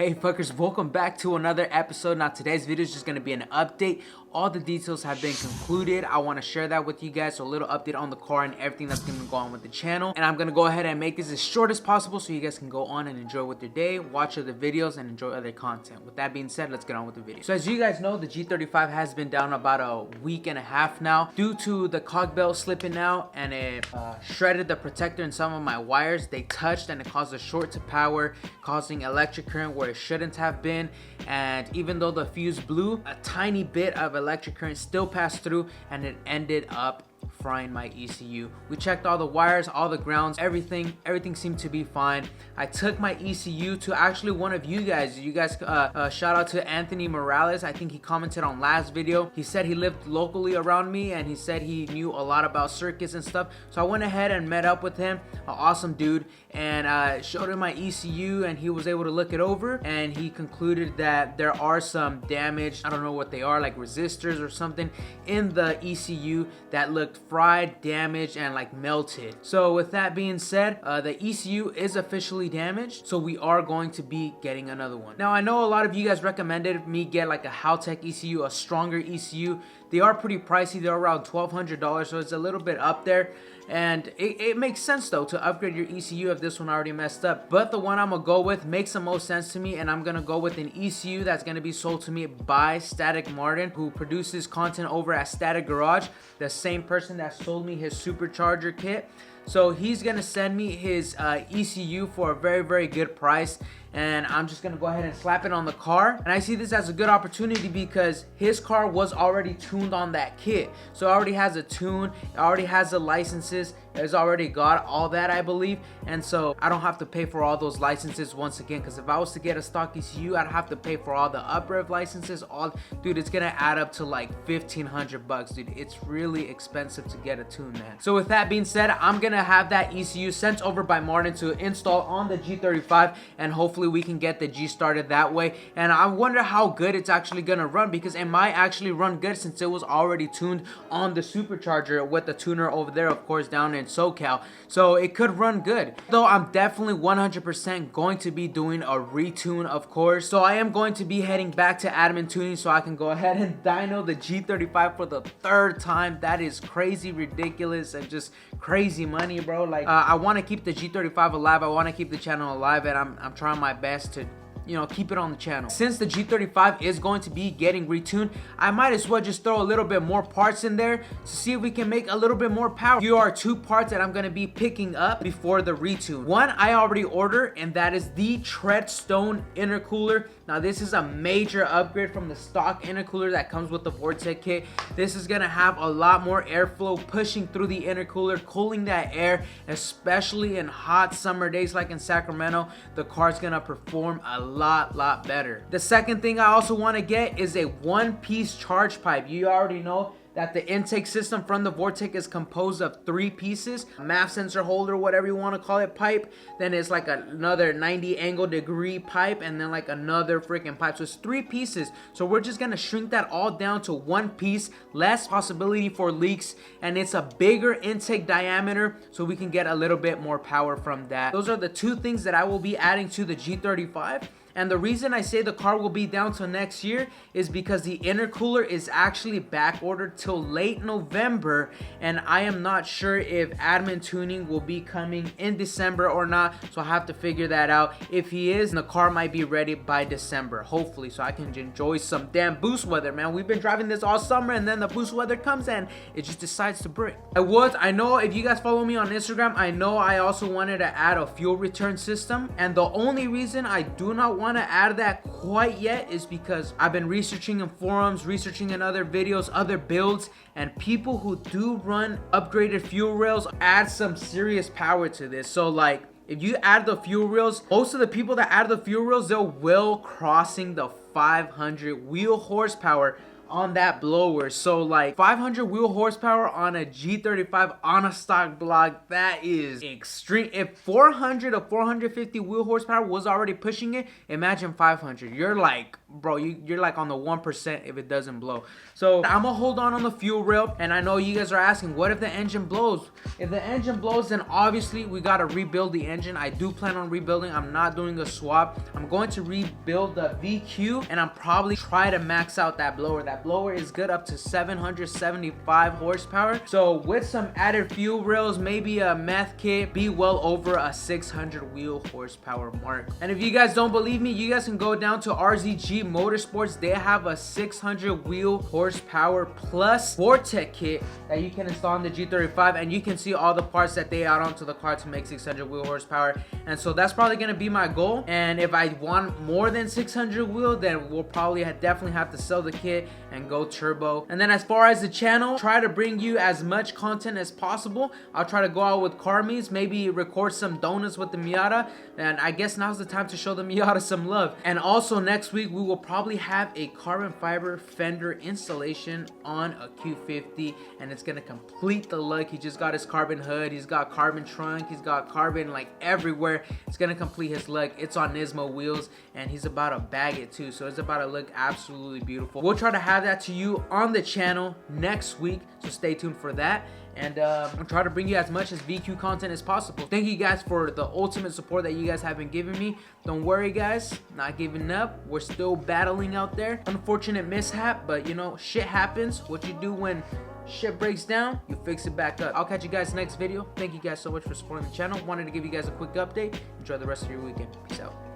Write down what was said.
Hey fuckers, welcome back to another episode. Now today's video is just going to be an update. All the details have been concluded. I want to share that with you guys, so a little update on the car and everything that's going to go on with the channel. And I'm going to go ahead and make this as short as possible so you guys can go on and enjoy with your day, watch other videos, and enjoy other content. With that being said, let's get on with the video. So as you guys know, the G35 has been down about a week and a half now due to the cog belt slipping out, and it shredded the protector in some of my wires. They touched and it caused a short to power, causing electric current where it shouldn't have been. And even though the fuse blew, a tiny bit of electric current still passed through and it ended up frying my ECU. We checked all the wires, all the grounds, everything seemed to be fine. I took my ECU to actually one of you guys. Shout out to Anthony Morales. I think he commented on last video. He said he lived locally around me and he said he knew a lot about circuits and stuff. So I went ahead and met up with him, an awesome dude, and showed him my ECU, and he was able to look it over, and he concluded that there are some damage, I don't know what they are, like resistors or something in the ECU that looked fried, damaged, and like melted. So with that being said, the ECU is officially damaged, so we are going to be getting another one. Now I know a lot of you guys recommended me get like a Haltech ECU, a stronger ECU. They are pretty pricey. They're around $1,200, so it's a little bit up there. And it makes sense though to upgrade your ECU if this one already messed up. But the one I'm gonna go with makes the most sense to me, and I'm gonna go with an ECU that's gonna be sold to me by Static Martin, who produces content over at Static Garage, the same person that sold me his Supercharger kit. So he's gonna send me his ECU for a very good price, and I'm just gonna go ahead and slap it on the car. And I see this as a good opportunity because his car was already tuned on that kit, so it already has a tune, it already has the licenses, it's already got all that, I believe. And so I don't have to pay for all those licenses once again, because if I was to get a stock ECU, I'd have to pay for all the Uprev licenses. Dude, it's gonna add up to like $1,500, dude. It's really expensive to get a tune, man. So with that being said, I'm gonna have that ECU sent over by Martin to install on the G35, and hopefully we can get the G started that way. And I wonder how good it's actually gonna run, because it might actually run good since it was already tuned on the Supercharger with the tuner over there, of course, down in SoCal. So it could run good. Though I'm definitely 100% going to be doing a retune, of course. So I am going to be heading back to Admintune so I can go ahead and dyno the G35 for the third time. That is crazy ridiculous and just crazy money, bro. Like I want to keep the G35 alive. I want to keep the channel alive, and I'm trying my best to, you know, keep it on the channel. Since the G35 is going to be getting retuned, I might as well just throw a little bit more parts in there to see if we can make a little bit more power. Here are two parts that I'm going to be picking up before the retune. One I already ordered, and that is the Treadstone intercooler. Now this is a major upgrade from the stock intercooler that comes with the Vortech kit. This is going to have a lot more airflow pushing through the intercooler, cooling that air, especially in hot summer days like in Sacramento. The car's going to perform a lot better. The second thing I also want to get is a one-piece charge pipe. You already know that the intake system from the Vortech is composed of 3 pieces, a MAF sensor holder, whatever you want to call it, pipe, then it's like another 90 angle degree pipe, and then like another freaking pipe. So it's 3 pieces. So we're just gonna shrink that all down to 1 piece, less possibility for leaks, and it's a bigger intake diameter so we can get a little bit more power from that. Those are the 2 things that I will be adding to the G35. And the reason I say the car will be down till next year is because the intercooler is actually back ordered till late November, and I am not sure if admin tuning will be coming in December or not, so I have to figure that out. If he is, the car might be ready by December, hopefully, so I can enjoy some damn boost weather, man. We've been driving this all summer, and then the boost weather comes and it just decides to break. I know if you guys follow me on Instagram, I know I also wanted to add a fuel return system, and the only reason I do not want to add that quite yet is because I've been researching in forums, researching in other videos, other builds, and people who do run upgraded fuel rails add some serious power to this. So like, if you add the fuel rails, most of the people that add the fuel rails, they're well crossing the 500 wheel horsepower on that blower. So like 500 wheel horsepower on a G35 on a stock block, that is extreme. If 400 or 450 wheel horsepower was already pushing it, imagine 500. You're like, bro, you're like on the 1% if it doesn't blow. So I'm gonna hold on the fuel rail, and I know you guys are asking, what if the engine blows? If the engine blows, then obviously we gotta rebuild the engine. I do plan on rebuilding. I'm not doing a swap. I'm going to rebuild the VQ, and I'm probably try to max out that blower. That blower is good up to 775 horsepower. So with some added fuel rails, maybe a meth kit, be well over a 600 wheel horsepower mark. And if you guys don't believe me, you guys can go down to RZG Motorsports. They have a 600 wheel horsepower plus Vortech kit that you can install on the G35, and you can see all the parts that they add onto the car to make 600 wheel horsepower. And so that's probably gonna be my goal. And if I want more than 600 wheel, then we'll probably definitely have to sell the kit and go turbo. And then as far as the channel, try to bring you as much content as possible. I'll try to go out with car meets, maybe record some donuts with the Miata, and I guess now's the time to show the Miata some love. And also next week we will probably have a carbon fiber fender installation on a Q50, and it's gonna complete the look. He just got his carbon hood, he's got carbon trunk, he's got carbon like everywhere. It's gonna complete his look. It's on Nismo wheels, and he's about to bag it too, so it's about to look absolutely beautiful. We'll try to have that to you on the channel next week, so stay tuned for that. And I'll try to bring you as much as VQ content as possible. Thank you guys for the ultimate support that you guys have been giving me. Don't worry guys, not giving up. We're still battling out there. Unfortunate mishap, but you know, shit happens. What you do when shit breaks down, you fix it back up. I'll catch you guys next video. Thank you guys so much for supporting the channel. Wanted to give you guys a quick update. Enjoy the rest of your weekend. Peace out.